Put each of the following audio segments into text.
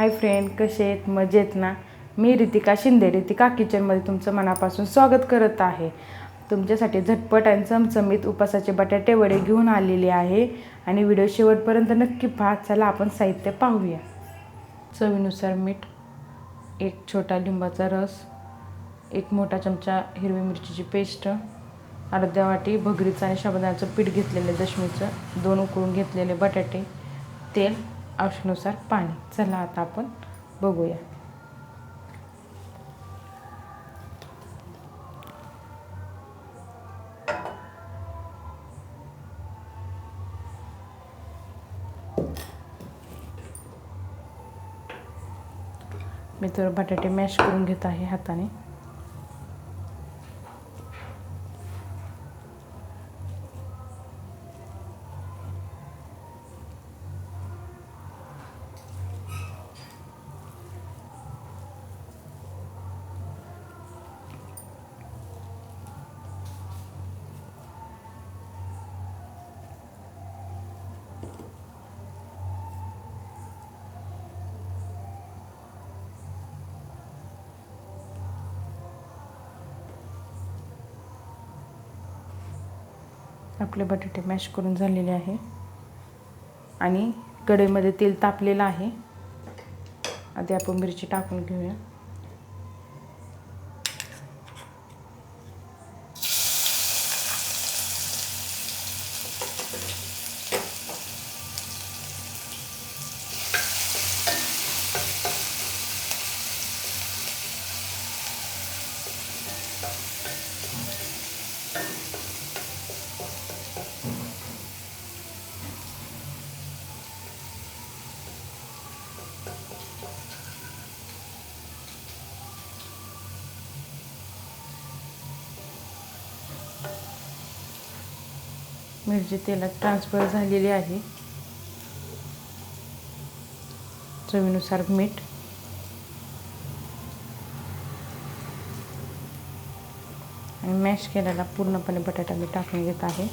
Hi friend, कसे आहेत? मजेत ना? मी रितिका शिंदे, रितिका किचनमध्ये तुमचं मनापासून स्वागत करत आहे. तुमच्यासाठी झटपट आणि चमचमीत उपासाचे बटाटे वडे घेऊन आलेले आहे आणि व्हिडिओ शेवटपर्यंत नक्की पहा. चला आपण साहित्य पाहूया. चवीनुसार मीठ, एक छोटा लिंबाचा रस, एक मोठा चमचा हिरवी मिरचीची पेस्ट, अर्ध्या वाटी भगरीचं आणि साबुदाण्याचं पीठ घेतलेले दशमीचं, 2 उकळून घेतलेले बटाटे, तेल, आवश्यकतेनुसार पाणी. चला आता आपण बघूया. मी तर बटाटे मॅश करून घेत आहे हाताने. आपले बटाटे मॅश करून झालेले आहे आणि कढईमध्ये तेल तापलेलं आहे. आधी आपण मिरची टाकून घेऊया. मिरची तेलात ट्रान्सफर झालेली आहे. चवीनुसार मीठ, आणि मॅश केलेला पूर्णपणे बटाटा मी टाकून घेत आहे.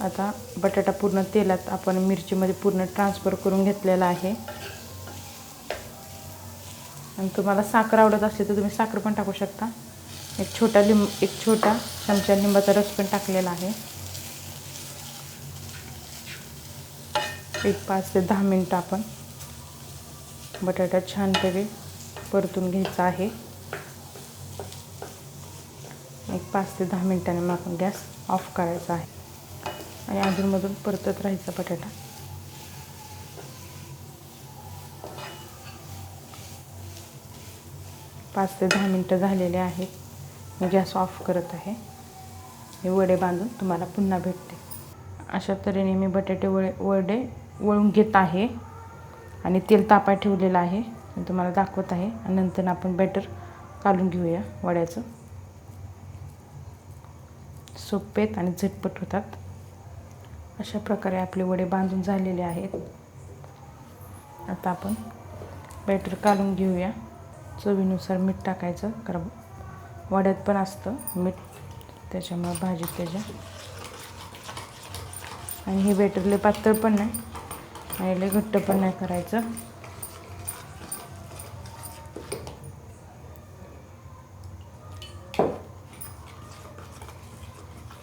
आता बटाटा पूर्ण तेलात आपण मिरचीमध्ये पूर्ण ट्रान्सफर करून घेतलेला आहे. आणि तुम्हाला साखर आवडत असली तर तुम्ही साखर पण टाकू शकता. एक छोटा चमचा लिंबाचा रस पण टाकलेला आहे. एक 5 ते 10 मिनटं आपण बटाटा छानपैकी परतून घ्यायचा आहे. एक 5 ते 10 मिनिटांनी मग आपण गॅस ऑफ करायचा आहे आणि अधूनमधून परतत राहायचा बटाटा. पाच ते 10 मिनटं झालेले आहेत. मी गॅस ऑफ करत आहे. हे वडे बांधून तुम्हाला पुन्हा भेटते. अशा तऱ्हेने मी बटाटे वडे वळून घेत आहे आणि तेल तापाय ठेवलेलं आहे. मी तुम्हाला दाखवत आहे आणि नंतर आपण बॅटर काढून घेऊया वड्याचं. सोपेत आणि झटपट होतात. अशा प्रकारे आपले वडे बांधून झालेले आहेत. आता आपण बॅटर काढून घेऊया. चवीनुसार मीठ टाकायचं, कारण वड्यात पण असतं मीठ, त्याच्यामुळे भाजीत त्याच्या. आणि हे बॅटर लय पातळ पण नाही आणि लय घट्ट पण नाही करायचं.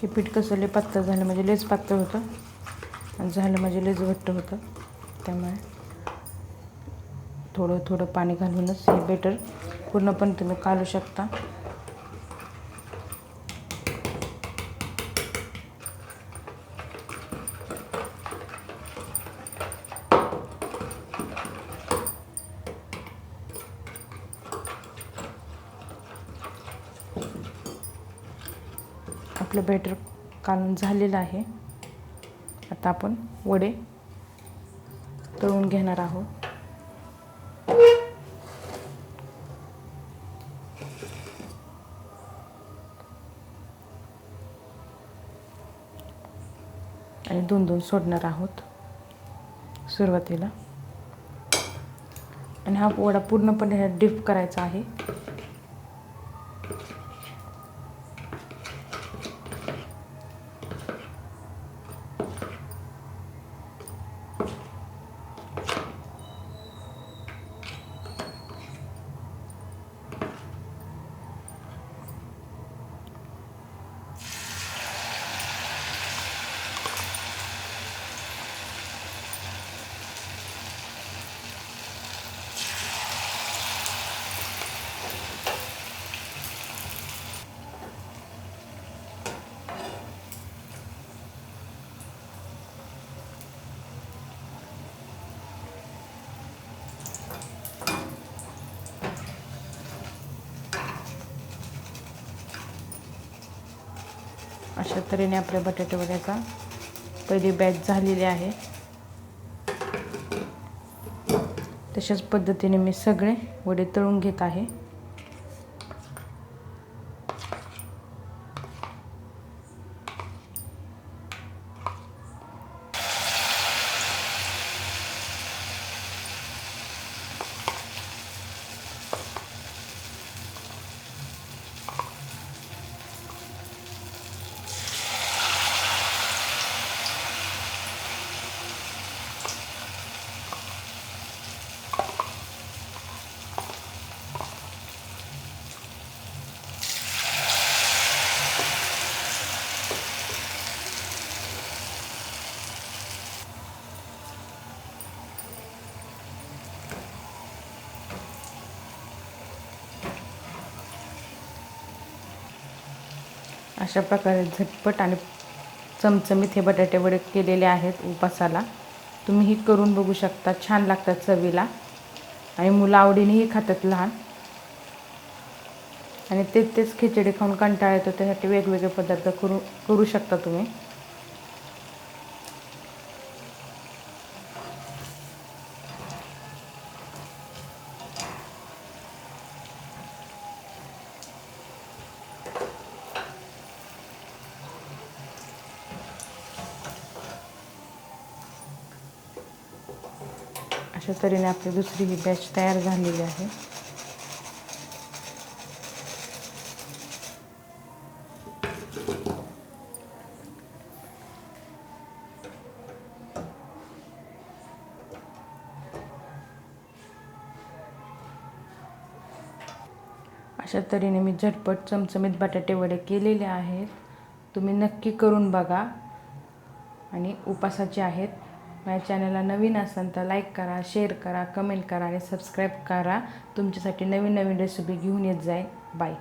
हे पीठ कसं लय पातळ झालं म्हणजे लयच पातळ होतं आणि झालं म्हणजे लयच घट्ट होतं. त्यामुळे थोडं थोडं पाणी घालूनच हे बॅटर पूर्णपणे तुम्ही काढू शकता. आपलं बॅटर काढून झालेलं आहे. आता आपण वडे तळून घेणार आहोत. आणि दोन सोडणार आहोत सुरुवातीला. आणि हा वडा पूर्णपणे डीप करायचा आहे. अशा तऱ्हेने आपल्या बटाटे वड्याचा पहिली बॅच झालेली आहे. तशाच पद्धतीने मी सगळे वडे तळून घेत आहे. अशा प्रकारे झटपट आणि चमचमीत हे बटाटे वडे केलेले आहेत उपासाला. तुम्हीही करून बघू शकता. छान लागतात चवीला आणि मुलं आवडीनेही खातात लहान. आणि तेच खिचडी खाऊन कंटाळा येतो, त्यासाठी वेगवेगळे पदार्थ करू शकता तुम्ही. अशा तऱ्हेने आपली दुसरी ही बॅच तयार झालेली आहे. अशा तऱ्हेने मी झटपट चमचमीत बटाटे वडे केलेले आहेत. तुम्ही नक्की करून बघा. आणि उपासाचे आहेत. माझ्या चॅनलला नवीन असाल तर लाईक करा, शेअर करा, कमेंट करा आणि सबस्क्राईब करा. तुमच्यासाठी नवीन रेसिपी घेऊन येत जाईल. बाय.